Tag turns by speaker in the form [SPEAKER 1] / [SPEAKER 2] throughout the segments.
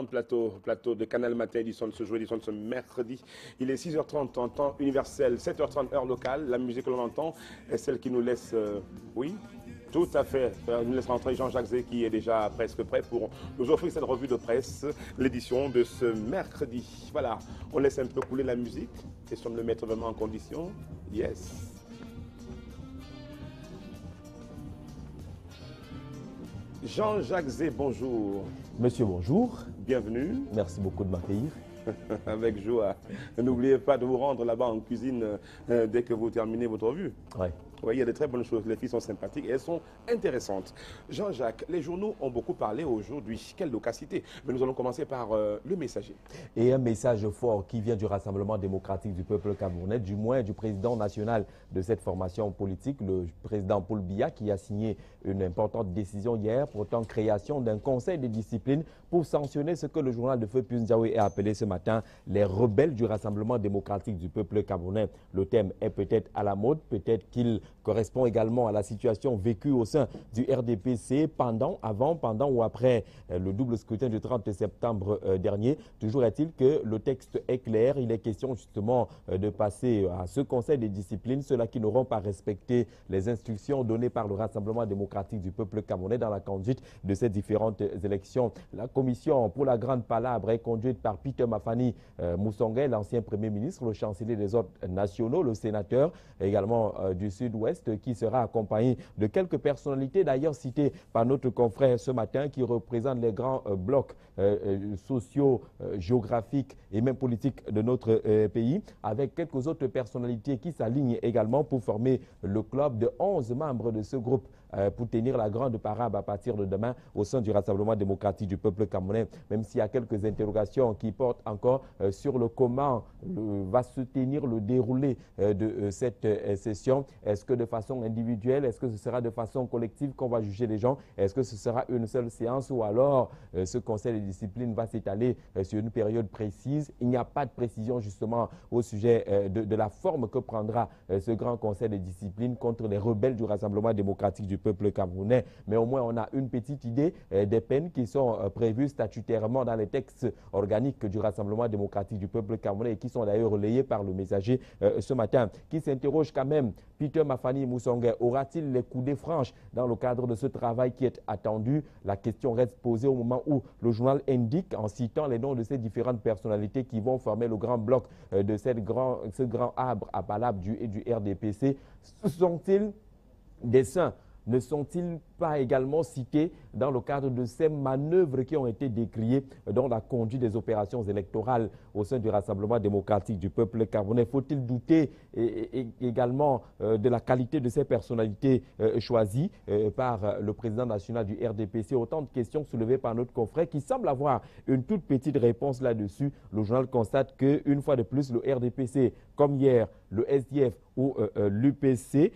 [SPEAKER 1] Plateau de Canal Matin édition de ce jour, édition de ce mercredi. Il est 6h30 en temps universel, 7h30 heure locale. La musique que l'on entend est celle qui nous laisse, oui, tout à fait. Nous laisse rentrer Jean-Jacques Zé qui est déjà presque prêt pour nous offrir cette revue de presse, l'édition de ce mercredi. Voilà, on laisse un peu couler la musique, question de le mettre vraiment en condition. Yes. Jean-Jacques Zé, bonjour.
[SPEAKER 2] Monsieur, bonjour.
[SPEAKER 1] Bienvenue.
[SPEAKER 2] Merci beaucoup de m'accueillir.
[SPEAKER 1] Avec joie. N'oubliez pas de vous rendre là-bas en cuisine dès que vous terminez votre revue.
[SPEAKER 2] Oui.
[SPEAKER 1] Oui, il y a de très bonnes choses. Les filles sont sympathiques et elles sont intéressantes. Jean-Jacques, les journaux ont beaucoup parlé aujourd'hui. Quelle loquacité. Mais nous allons commencer par le messager.
[SPEAKER 2] Et un message fort qui vient du Rassemblement démocratique du peuple camerounais, du moins du président national de cette formation politique, le président Paul Biya, qui a signé une importante décision hier portant création d'un conseil de discipline pour sanctionner ce que le journal de Feu Pius Ndiaye a appelé ce matin les rebelles du Rassemblement démocratique du peuple camerounais. Le thème est peut-être à la mode, peut-être qu'il correspond également à la situation vécue au sein du RDPC pendant, avant, pendant ou après le double scrutin du 30 septembre dernier. Toujours est-il que le texte est clair. Il est question justement de passer à ce conseil de discipline, ceux-là qui n'auront pas respecté les instructions données par le Rassemblement démocratique du peuple camerounais dans la conduite de ces différentes élections. La commission pour la grande palabre est conduite par Peter Mafani Moussongué, l'ancien Premier ministre, le chancelier des ordres nationaux, le sénateur également du Sud-Ouest, qui sera accompagné de quelques personnalités d'ailleurs citées par notre confrère ce matin qui représentent les grands blocs sociaux, géographiques et même politiques de notre pays, avec quelques autres personnalités qui s'alignent également pour former le club de 11 membres de ce groupe pour tenir la grande parade à partir de demain au sein du Rassemblement démocratique du peuple camerounais, même s'il y a quelques interrogations qui portent encore sur le comment va se tenir le déroulé de cette session. Est-ce que de façon individuelle, est-ce que ce sera de façon collective qu'on va juger les gens? Est-ce que ce sera une seule séance ou alors ce conseil de discipline va s'étaler sur une période précise? Il n'y a pas de précision justement au sujet de la forme que prendra ce grand conseil de discipline contre les rebelles du Rassemblement démocratique du peuple camerounais. Mais au moins, on a une petite idée des peines qui sont prévues statutairement dans les textes organiques du Rassemblement démocratique du peuple camerounais et qui sont d'ailleurs relayés par le messager ce matin, qui s'interroge quand même. Peter Mafani Moussongué, aura-t-il les coudées franches dans le cadre de ce travail qui est attendu? La question reste posée au moment où le journal indique, en citant les noms de ces différentes personnalités qui vont former le grand bloc de ce grand arbre à palabre du RDPC. Sont-ils des saints? Ne sont-ils pas également cités dans le cadre de ces manœuvres qui ont été décriées dans la conduite des opérations électorales au sein du Rassemblement démocratique du peuple camerounais? Faut-il douter également de la qualité de ces personnalités choisies par le président national du RDPC? Autant de questions soulevées par notre confrère qui semble avoir une toute petite réponse là-dessus. Le journal constate qu'une fois de plus, le RDPC, comme hier, le SDF ou l'UPC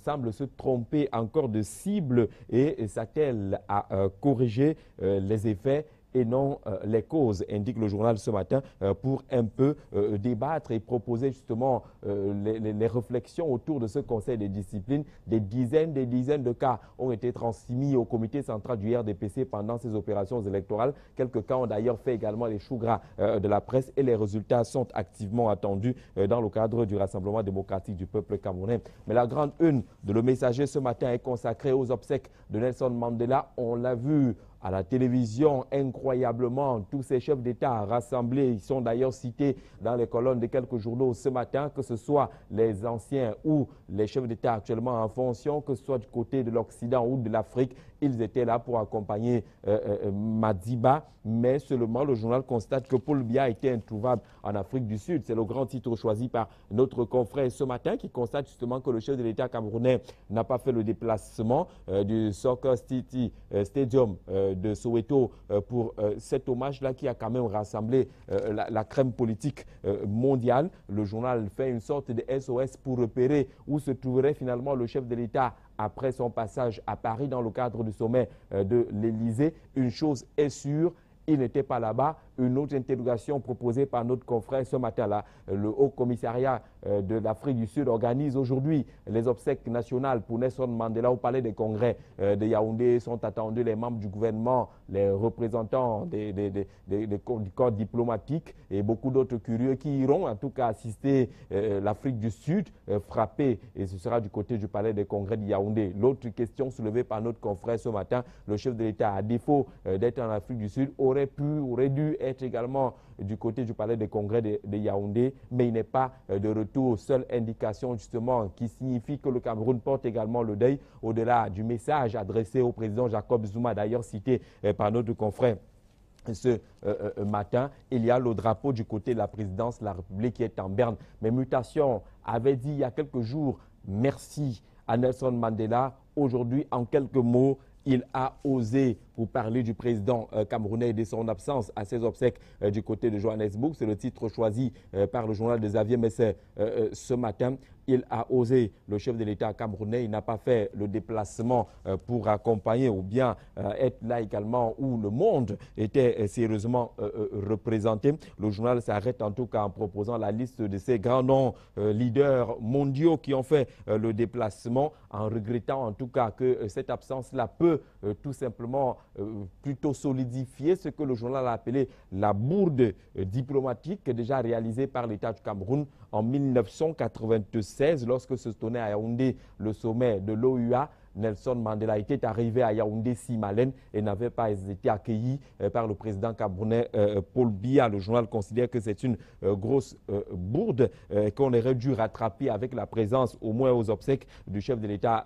[SPEAKER 2] semble se tromper encore de cible et s'attelle à corriger les effets et non les causes, indique le journal ce matin, pour un peu débattre et proposer justement les réflexions autour de ce conseil de discipline. Des dizaines de cas ont été transmis au comité central du RDPC pendant ces opérations électorales. Quelques cas ont d'ailleurs fait également les choux gras de la presse et les résultats sont activement attendus dans le cadre du Rassemblement démocratique du peuple camerounais. Mais la grande une de Le Messager ce matin est consacrée aux obsèques de Nelson Mandela. On l'a vu à la télévision, incroyablement, tous ces chefs d'État rassemblés, ils sont d'ailleurs cités dans les colonnes de quelques journaux ce matin, que ce soit les anciens ou les chefs d'État actuellement en fonction, que ce soit du côté de l'Occident ou de l'Afrique, ils étaient là pour accompagner Madiba, mais seulement le journal constate que Paul Biya était introuvable en Afrique du Sud. C'est le grand titre choisi par notre confrère ce matin qui constate justement que le chef de l'État camerounais n'a pas fait le déplacement du Soccer City Stadium de Soweto pour cet hommage-là qui a quand même rassemblé la crème politique mondiale. Le journal fait une sorte de SOS pour repérer où se trouverait finalement le chef de l'État après son passage à Paris dans le cadre du sommet de l'Élysée. Une chose est sûre, il n'était pas là-bas, une autre interrogation proposée par notre confrère ce matin-là. Le Haut Commissariat de l'Afrique du Sud organise aujourd'hui les obsèques nationales pour Nelson Mandela au Palais des Congrès de Yaoundé. Sont attendus les membres du gouvernement, les représentants du corps diplomatique et beaucoup d'autres curieux qui iront en tout cas assister l'Afrique du Sud frappée, et ce sera du côté du Palais des Congrès de Yaoundé. L'autre question soulevée par notre confrère ce matin, le chef de l'État, à défaut d'être en Afrique du Sud, aurait dû être également du côté du Palais des Congrès de Yaoundé, mais il n'est pas de retour. Seule indication justement qui signifie que le Cameroun porte également le deuil au-delà du message adressé au président Jacob Zuma, d'ailleurs cité par notre confrère ce matin. Il y a le drapeau du côté de la présidence de la République qui est en berne. Mais Mutation avait dit il y a quelques jours merci à Nelson Mandela. Aujourd'hui, en quelques mots, il a osé, pour parler du président camerounais et de son absence à ses obsèques du côté de Johannesburg. C'est le titre choisi par le journal de Xavier Messer ce matin. Il a osé, le chef de l'État camerounais. Il n'a pas fait le déplacement pour accompagner ou bien être là également où le monde était sérieusement représenté. Le journal s'arrête en tout cas en proposant la liste de ces grands noms leaders mondiaux qui ont fait le déplacement, en regrettant en tout cas que cette absence-là peut tout simplement plutôt solidifier ce que le journal a appelé la bourde diplomatique déjà réalisée par l'État du Cameroun en 1996 lorsque se tenait à Yaoundé le sommet de l'OUA. Nelson Mandela était arrivé à Yaoundé si malin et n'avait pas été accueilli par le président camerounais Paul Biya. Le journal considère que c'est une grosse bourde qu'on aurait dû rattraper avec la présence au moins aux obsèques du chef de l'État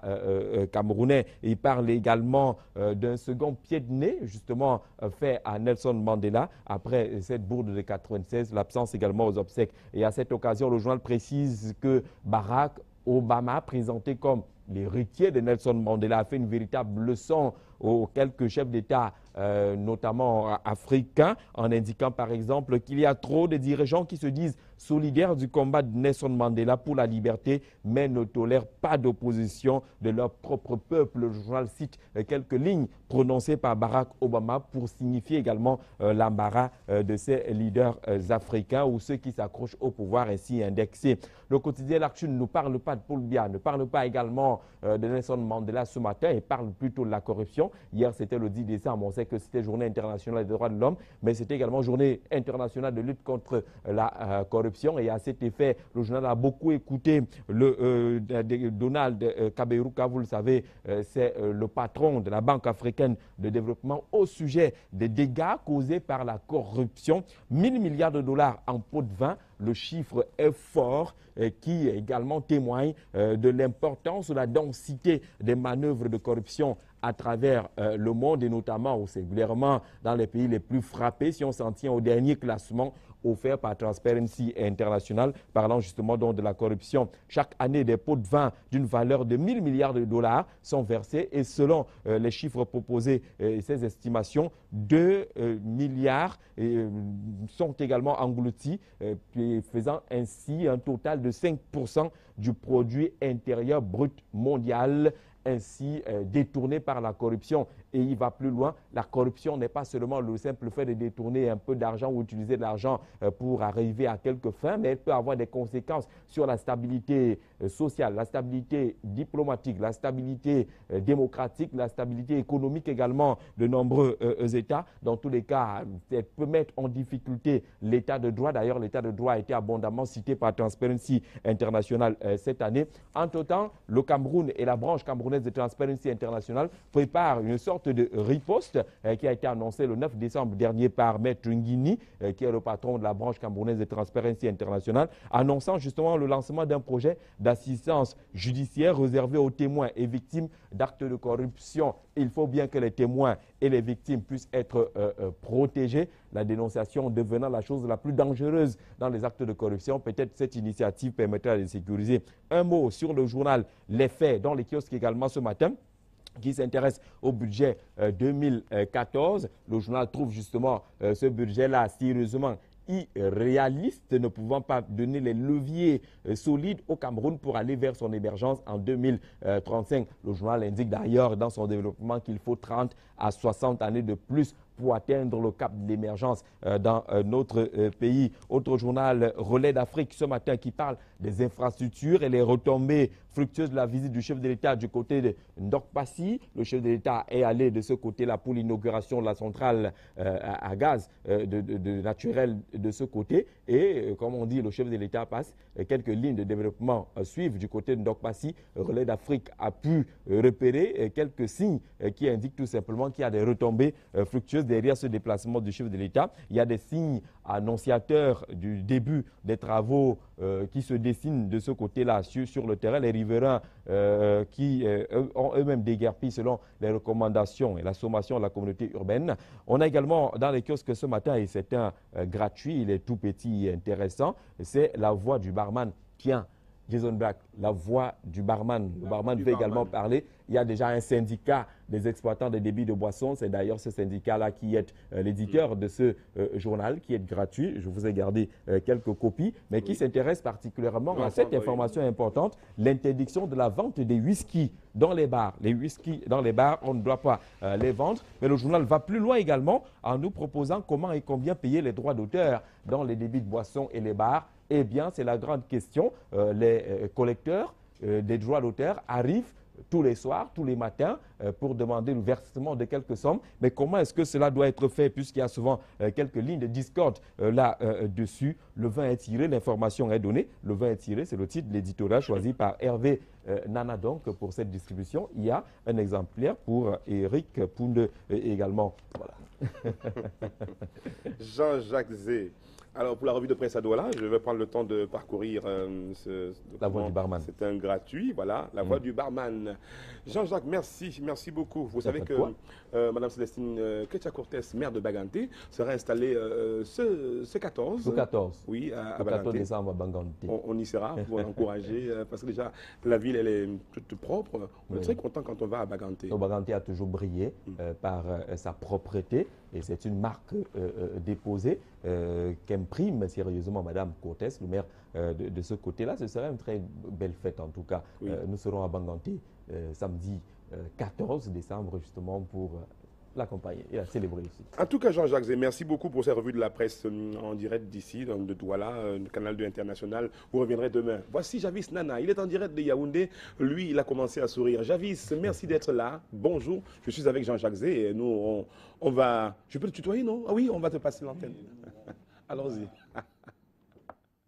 [SPEAKER 2] camerounais. Il parle également d'un second pied de nez justement fait à Nelson Mandela après cette bourde de 96, l'absence également aux obsèques. Et à cette occasion, le journal précise que Barack Obama, présenté comme l'héritier de Nelson Mandela, a fait une véritable leçon aux quelques chefs d'État, notamment africains, en indiquant par exemple qu'il y a trop de dirigeants qui se disent solidaires du combat de Nelson Mandela pour la liberté, mais ne tolèrent pas d'opposition de leur propre peuple. Le journal cite quelques lignes prononcées par Barack Obama pour signifier également l'embarras de ces leaders africains ou ceux qui s'accrochent au pouvoir ainsi indexés. Le quotidien L'Actu ne nous parle pas de Paul Biya, ne parle pas également de Nelson Mandela ce matin, et parle plutôt de la corruption. Hier, c'était le 10 décembre, on sait que c'était journée internationale des droits de l'homme, mais c'était également journée internationale de lutte contre la corruption. Et à cet effet, le journal a beaucoup écouté Donald Kaberuka, vous le savez, c'est le patron de la Banque africaine de développement, au sujet des dégâts causés par la corruption. 1000 milliards de dollars en pot de vin. Le chiffre est fort, qui également témoigne de l'importance de la densité des manœuvres de corruption à travers le monde et notamment ou singulièrement dans les pays les plus frappés, si on s'en tient au dernier classement offert par Transparency International, parlant justement donc de la corruption. Chaque année, des pots de vin d'une valeur de 1000 milliards de dollars sont versés et selon les chiffres proposés et ces estimations, 2 milliards sont également engloutis, faisant ainsi un total de 5% du produit intérieur brut mondial ainsi détourné par la corruption. Et il va plus loin. La corruption n'est pas seulement le simple fait de détourner un peu d'argent ou utiliser de l'argent pour arriver à quelques fins, mais elle peut avoir des conséquences sur la stabilité sociale, la stabilité diplomatique, la stabilité démocratique, la stabilité économique également de nombreux États. Dans tous les cas, elle peut mettre en difficulté l'état de droit. D'ailleurs, l'état de droit a été abondamment cité par Transparency International cette année. Entre-temps, le Cameroun et la branche camerounaise de Transparency International préparent une sorte de riposte qui a été annoncée le 9 décembre dernier par Maître Ngini, qui est le patron de la branche camerounaise de Transparency International, annonçant justement le lancement d'un projet d'assistance judiciaire réservé aux témoins et victimes d'actes de corruption. Il faut bien que les témoins et les victimes puissent être protégés, la dénonciation devenant la chose la plus dangereuse dans les actes de corruption. Peut-être cette initiative permettra de sécuriser. Un mot sur le journal Les Faits, dans les kiosques également ce matin, qui s'intéresse au budget 2014. Le journal trouve justement ce budget-là sérieusement irréaliste, ne pouvant pas donner les leviers solides au Cameroun pour aller vers son émergence en 2035. Le journal indique d'ailleurs dans son développement qu'il faut 30 à 60 années de plus pour atteindre le cap de l'émergence dans notre pays. Autre journal, Relais d'Afrique, ce matin, qui parle des infrastructures et les retombées fructueuses de la visite du chef de l'État du côté de Ndokpassi. Le chef de l'État est allé de ce côté-là pour l'inauguration de la centrale à gaz de naturel de ce côté. Et comme on dit, le chef de l'État passe. Quelques lignes de développement suivent du côté de Ndokpassi. Relais d'Afrique a pu repérer quelques signes qui indiquent tout simplement qu'il y a des retombées fructueuses derrière ce déplacement du chef de l'État. Il y a des signes annonciateurs du début des travaux qui se dessinent de ce côté-là sur le terrain. Les riverains qui ont eux-mêmes déguerpi selon les recommandations et la sommation de la communauté urbaine. On a également dans les kiosques ce matin, et c'est un gratuit, il est tout petit et intéressant, c'est la voix du barman. Tiens, Jason Black, la voix du barman. Le barman veut également parler. Il y a déjà un syndicat des exploitants des débits de boissons. C'est d'ailleurs ce syndicat-là qui est l'éditeur de ce journal, qui est gratuit. Je vous ai gardé quelques copies, mais qui s'intéresse particulièrement à cette information importante, l'interdiction de la vente des whisky dans les bars. Les whisky dans les bars, on ne doit pas les vendre. Mais le journal va plus loin également en nous proposant comment et combien payer les droits d'auteur dans les débits de boissons et les bars. Eh bien, c'est la grande question. Les collecteurs des droits d'auteur arrivent tous les soirs, tous les matins, pour demander le versement de quelques sommes. Mais comment est-ce que cela doit être fait, puisqu'il y a souvent quelques lignes de discorde là-dessus. Le vin est tiré, l'information est donnée. Le vin est tiré, c'est le titre de l'éditorial choisi par Hervé Nana. Donc, pour cette distribution, il y a un exemplaire pour Eric Pounde également. Voilà.
[SPEAKER 1] Jean-Jacques Zé. Alors, pour la revue de presse à Douala, je vais prendre le temps de parcourir
[SPEAKER 2] la voix du barman.
[SPEAKER 1] C'est un gratuit, voilà, la voix du barman. Jean-Jacques, merci beaucoup. Vous savez que Mme Célestine Ketcha-Cortez, maire de Baganté, sera installée ce 14.
[SPEAKER 2] Le 14.
[SPEAKER 1] Oui, à
[SPEAKER 2] le 14
[SPEAKER 1] Baganté.
[SPEAKER 2] décembre à Baganté.
[SPEAKER 1] On y sera pour l'encourager, parce que déjà, la ville, elle est toute propre. On est très content quand on va à Baganté.
[SPEAKER 2] Baganté a toujours brillé par sa propreté, et c'est une marque déposée qu'imprime sérieusement Mme Cortez, le maire de ce côté-là. Ce serait une très belle fête en tout cas. Oui. Nous serons à Baganté samedi 14 décembre justement pour l'accompagner et la célébrer aussi.
[SPEAKER 1] En tout cas, Jean-Jacques Zé, merci beaucoup pour cette revue de la presse en direct d'ici, de Douala, le canal 2 international. Vous reviendrez demain. Voici Javis Nana, il est en direct de Yaoundé. Lui, il a commencé à sourire. Javis, merci d'être là. Bonjour, je suis avec Jean-Jacques Zé et nous, on va... Je peux te tutoyer, non? Ah oui, on va te passer l'antenne. Allons-y.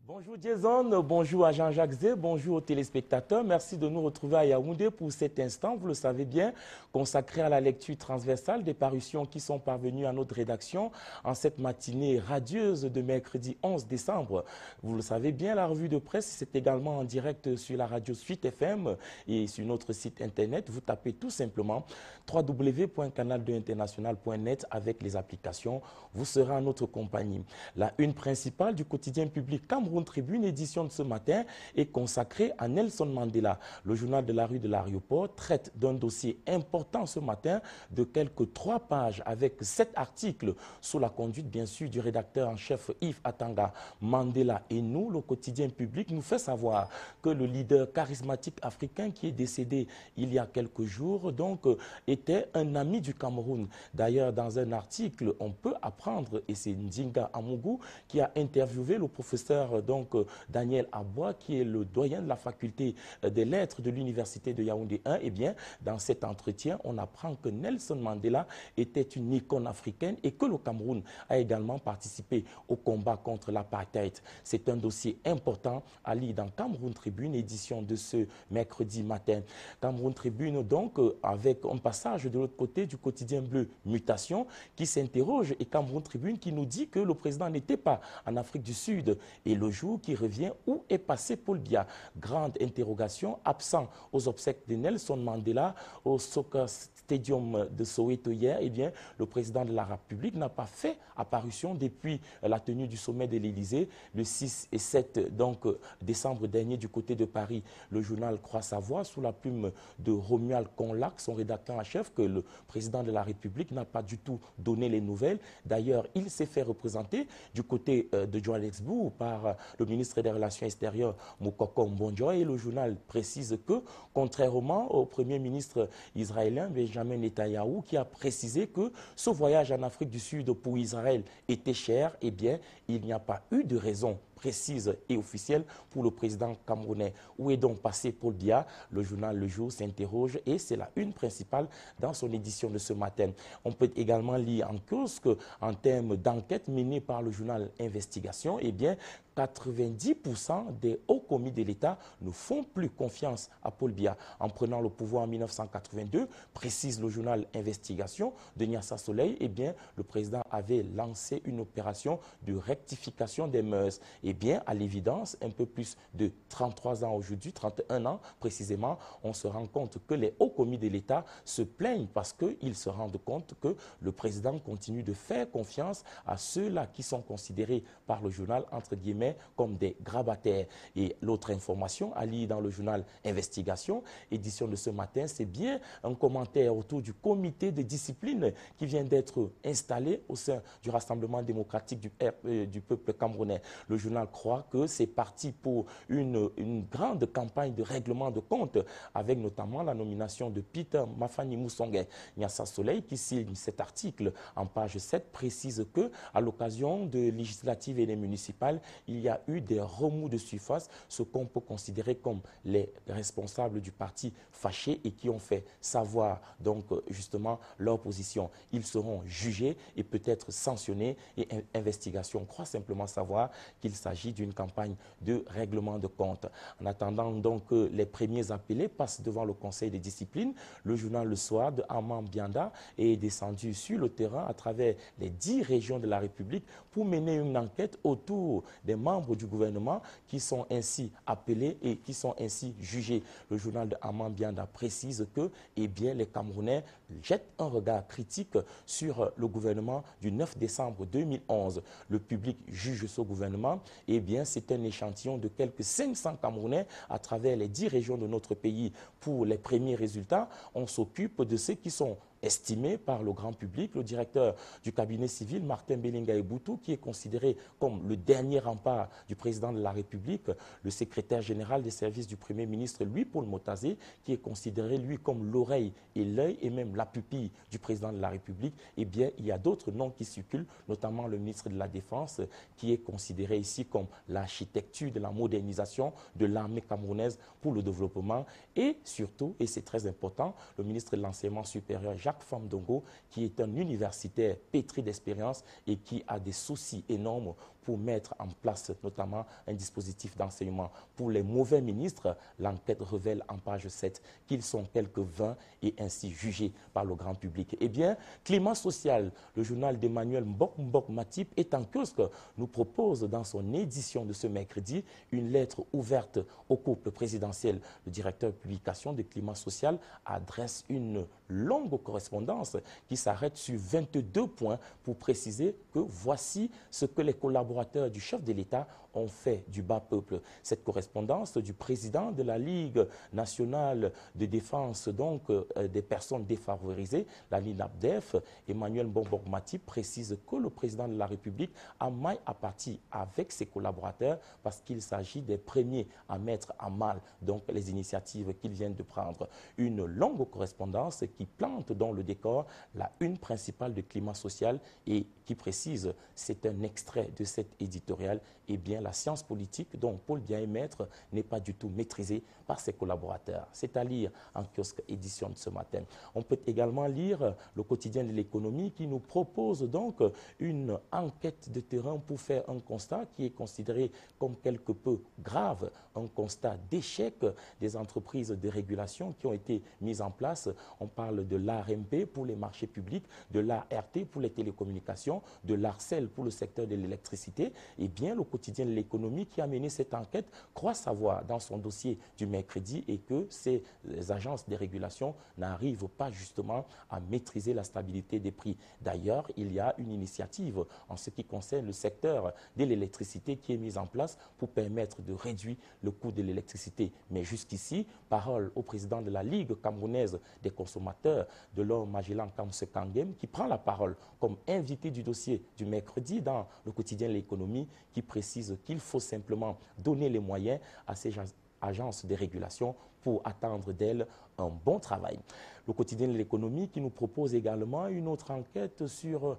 [SPEAKER 3] Bonjour Jason, bonjour à Jean-Jacques Zé, bonjour aux téléspectateurs. Merci de nous retrouver à Yaoundé pour cet instant, vous le savez bien, consacré à la lecture transversale des parutions qui sont parvenues à notre rédaction en cette matinée radieuse de mercredi 11 décembre. Vous le savez bien, la revue de presse, c'est également en direct sur la radio Suite FM et sur notre site internet. Vous tapez tout simplement www.canal2international.net avec les applications. Vous serez en notre compagnie. La une principale du quotidien public Cameroun Tribune, édition de ce matin, est consacrée à Nelson Mandela. Le journal de la rue de l'aéroport traite d'un dossier important ce matin de quelques 3 pages avec 7 articles sous la conduite bien sûr du rédacteur en chef Yves Atanga. Mandela et nous, le quotidien public, nous fait savoir que le leader charismatique africain qui est décédé il y a quelques jours donc était un ami du Cameroun. D'ailleurs, dans un article, on peut apprendre, et c'est Ndinga Amougou qui a interviewé le professeur donc Daniel Aboua, qui est le doyen de la faculté des lettres de l'université de Yaoundé 1, eh bien, dans cet entretien, on apprend que Nelson Mandela était une icône africaine et que le Cameroun a également participé au combat contre l'apartheid. C'est un dossier important à lire dans Cameroun Tribune, édition de ce mercredi matin. Cameroun Tribune, donc, avec un passage de l'autre côté du quotidien bleu Mutation, qui s'interroge, et Cameroun Tribune qui nous dit que le président n'était pas en Afrique du Sud. Et le jour qui revient, où est passé Paul Biya? Grande interrogation, absent aux obsèques de Nelson Mandela au Soccer Stadium de Soweto hier, eh bien, le président de la République n'a pas fait apparition depuis la tenue du sommet de l'Élysée le 6 et 7 donc, décembre dernier du côté de Paris. Le journal croit savoir, sous la plume de Romuald Conlac, son rédacteur en chef, que le président de la République n'a pas du tout donné les nouvelles. D'ailleurs, il s'est fait représenter du côté de Johannesburg par le ministre des Relations extérieures, Moukoko Mbonjo, et le journal précise que, contrairement au Premier ministre israélien, Benjamin Netanyahou, qui a précisé que ce voyage en Afrique du Sud pour Israël était cher, eh bien, il n'y a pas eu de raison précise et officielle pour le président camerounais. Où est donc passé Paul Biya? Le journal Le Jour s'interroge et c'est la une principale dans son édition de ce matin. On peut également lire en cause qu'en termes d'enquête menée par le journal Investigation, eh bien, 90% des hauts commis de l'État ne font plus confiance à Paul Biya. En prenant le pouvoir en 1982, précise le journal Investigation de Nyassa Soleil, eh bien, le président avait lancé une opération de rectification des mœurs. Eh bien, à l'évidence, un peu plus de 33 ans aujourd'hui, 31 ans précisément, on se rend compte que les hauts commis de l'État se plaignent parce qu'ils se rendent compte que le président continue de faire confiance à ceux-là qui sont considérés par le journal, entre guillemets, comme des grabataires. Et l'autre information à lire dans le journal Investigation, édition de ce matin, c'est bien un commentaire autour du comité de discipline qui vient d'être installé au sein du Rassemblement démocratique du peuple camerounais. Le journal croit que c'est parti pour une grande campagne de règlement de compte, avec notamment la nomination de Peter Mafani Moussongué. Nyassa Soleil, qui signe cet article en page 7, précise que à l'occasion de législatives et des municipales, il y a eu des remous de surface, ce qu'on peut considérer comme les responsables du parti fâchés et qui ont fait savoir donc justement leur position. Ils seront jugés et peut-être sanctionnés, et Investigation croit simplement savoir qu'il s'agit d'une campagne de règlement de compte. En attendant donc que les premiers appelés passent devant le conseil de discipline, le journal Le Soir de Amman Bianda est descendu sur le terrain à travers les 10 régions de la République pour mener une enquête autour des membres du gouvernement qui sont ainsi appelés et qui sont ainsi jugés. Le journal de Amman Bianda précise que eh bien, les Camerounais jettent un regard critique sur le gouvernement du 9 décembre 2011. Le public juge ce gouvernement. Eh bien, c'est un échantillon de quelques 500 Camerounais à travers les 10 régions de notre pays. Pour les premiers résultats, on s'occupe de ceux qui sont estimé par le grand public. Le directeur du cabinet civil, Martin Belinga Eboutou, qui est considéré comme le dernier rempart du président de la République, le secrétaire général des services du Premier ministre, Louis-Paul Motazé, qui est considéré, lui, comme l'oreille et l'œil et même la pupille du président de la République. Eh bien, il y a d'autres noms qui circulent, notamment le ministre de la Défense, qui est considéré ici comme l'architecture de la modernisation de l'armée camerounaise pour le développement. Et surtout, et c'est très important, le ministre de l'Enseignement supérieur, Jacques Famdongo, qui est un universitaire pétri d'expérience et qui a des soucis énormes pour mettre en place notamment un dispositif d'enseignement. Pour les mauvais ministres, l'enquête révèle en page 7 qu'ils sont quelques 20 et ainsi jugés par le grand public. Eh bien, climat social, le journal d'Emmanuel Mbok Matip est en kiosque, nous propose dans son édition de ce mercredi une lettre ouverte au couple présidentiel. Le directeur de publication de climat social adresse une longue correspondance qui s'arrête sur 22 points pour préciser que voici ce que les collaborateurs du chef de l'État ont fait du bas peuple. Cette correspondance du président de la Ligue nationale de défense donc des personnes défavorisées, la LINAPDEF, Emmanuel Mbok Matip, précise que le président de la République a maille à partir avec ses collaborateurs parce qu'il s'agit des premiers à mettre à mal donc les initiatives qu'ils viennent de prendre. Une longue correspondance qui plante dans le décor la une principale de climat social et qui précise, c'est un extrait de cette éditoriale, eh bien la science politique dont Paul Biya est maître n'est pas du tout maîtrisée par ses collaborateurs. C'est à lire en kiosque édition de ce matin. On peut également lire le quotidien de l'économie qui nous propose donc une enquête de terrain pour faire un constat qui est considéré comme quelque peu grave, un constat d'échec des entreprises de régulation qui ont été mises en place. On parle de l'ARMP pour les marchés publics, de l'ART pour les télécommunications, de l'ARCEL pour le secteur de l'électricité. Eh bien, le quotidien de l'économie qui a mené cette enquête croit savoir dans son dossier du mercredi et que ces agences de régulation n'arrivent pas justement à maîtriser la stabilité des prix. D'ailleurs, il y a une initiative en ce qui concerne le secteur de l'électricité qui est mise en place pour permettre de réduire le coût de l'électricité. Mais jusqu'ici, parole au président de la Ligue camerounaise des consommateurs, l'acteur de l'homme Magellan Kamse Kangem, qui prend la parole comme invité du dossier du mercredi dans le quotidien L'Économie, qui précise qu'il faut simplement donner les moyens à ces agences de régulation pour attendre d'elles un bon travail. Le quotidien de L'Économie qui nous propose également une autre enquête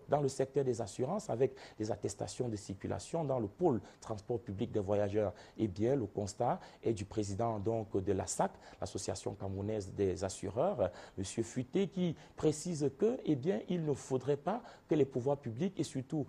[SPEAKER 3] dans le secteur des assurances avec les attestations de circulation dans le pôle transport public des voyageurs. Eh bien, le constat est du président donc, de l'ASAC, l'Association camerounaise des assureurs, M. Futé, qui précise que, eh bien, il ne faudrait pas que les pouvoirs publics et surtout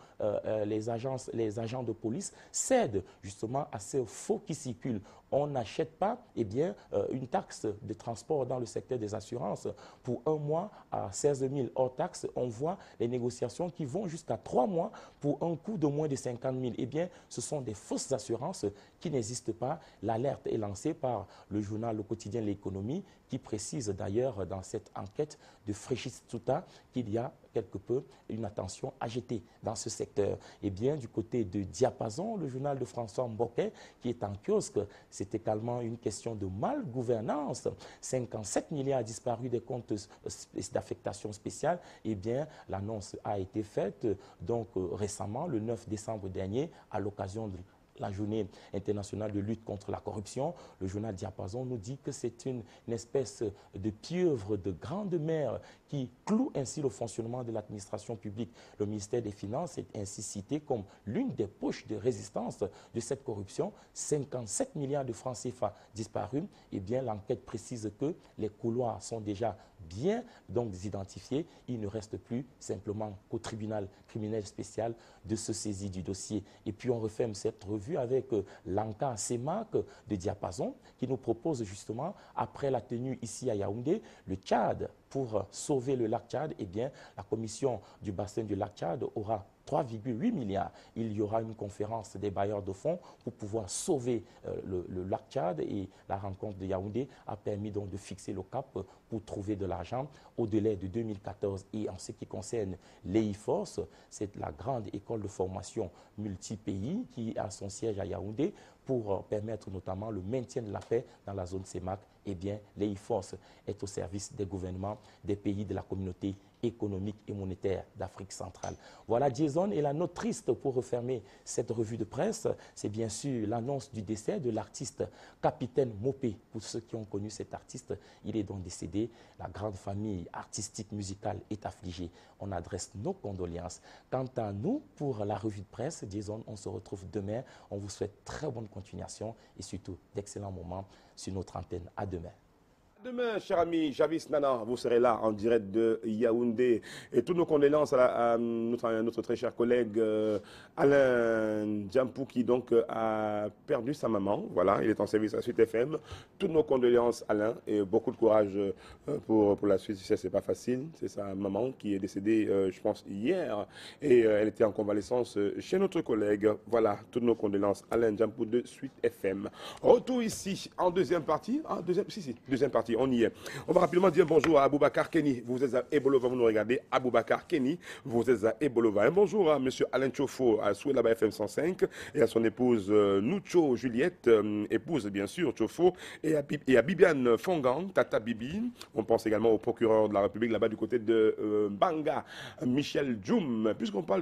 [SPEAKER 3] les agents de police cèdent justement à ces faux qui circulent. On n'achète pas eh bien, une taxe de transport dans le secteur des assurances pour 1 mois à 16 000 hors taxe. On voit les négociations qui vont jusqu'à 3 mois pour un coût de moins de 50 000. Eh bien, ce sont des fausses assurances qui n'existent pas. L'alerte est lancée par le journal Le Quotidien L'Économie qui précise d'ailleurs dans cette enquête de Fréchis Touta qu'il y a quelque peu une attention à jeter dans ce secteur. Eh bien, du côté de Diapason, le journal de François Mboké, qui est en kiosque, c'est également une question de mal-gouvernance. 57 milliards disparus des comptes d'affectation spéciale. Eh bien, l'annonce a été faite donc récemment, le 9 décembre dernier, à l'occasion de la journée internationale de lutte contre la corruption. Le journal Diapason nous dit que c'est une espèce de pieuvre de grande mère qui cloue ainsi le fonctionnement de l'administration publique. Le ministère des Finances est ainsi cité comme l'une des poches de résistance de cette corruption. 57 milliards de francs CFA disparus. Eh bien, l'enquête précise que les couloirs sont déjà bien donc identifiés. Il ne reste plus simplement qu'au tribunal criminel spécial de se saisir du dossier. Et puis on referme cette revue avec l'ANCA CEMAC de Diapason qui nous propose justement, après la tenue ici à Yaoundé, le Tchad pour sauver le lac Tchad. Eh bien, la commission du bassin du lac Tchad aura 3,8 milliards. Il y aura une conférence des bailleurs de fonds pour pouvoir sauver le lac Tchad et la rencontre de Yaoundé a permis donc de fixer le cap pour trouver de l'argent au-delà de 2014. Et en ce qui concerne l'EIFORCE, c'est la grande école de formation multi-pays qui a son siège à Yaoundé pour permettre notamment le maintien de la paix dans la zone CEMAC. Eh bien, l'EIFORCE est au service des gouvernements des pays de la communauté économique et monétaire d'Afrique centrale. Voilà Jason et la note triste pour refermer cette revue de presse, c'est bien sûr l'annonce du décès de l'artiste Capitaine Mopé. Pour ceux qui ont connu cet artiste, il est donc décédé. La grande famille artistique musicale est affligée. On adresse nos condoléances. Quant à nous, pour la revue de presse, Jason, on se retrouve demain. On vous souhaite très bonne continuation et surtout d'excellents moments sur notre antenne. À demain.
[SPEAKER 1] Demain, cher ami Javis Nana, vous serez là en direct de Yaoundé. Et toutes nos condoléances à notre très cher collègue Alain Djampou qui donc a perdu sa maman. Voilà, il est en service à Suite FM. Toutes nos condoléances Alain et beaucoup de courage pour la suite. C'est pas facile. C'est sa maman qui est décédée, je pense, hier. Et elle était en convalescence chez notre collègue. Voilà, toutes nos condoléances Alain Djampou de Suite FM. Retour ici en deuxième partie. Deuxième partie. On y est. On va rapidement dire bonjour à Aboubacar Kenny. Vous êtes à Ebolova, vous nous regardez. Aboubacar Kenny, vous êtes à Ebolova. Un bonjour à M. Alain Chofo, à Souelaba FM 105, et à son épouse Noucho Juliette, épouse bien sûr Chofo, et à Bibiane Fongan, Tata Bibi. On pense également au procureur de la République là-bas du côté de Banga, Michel Djoum. Puisqu'on parle de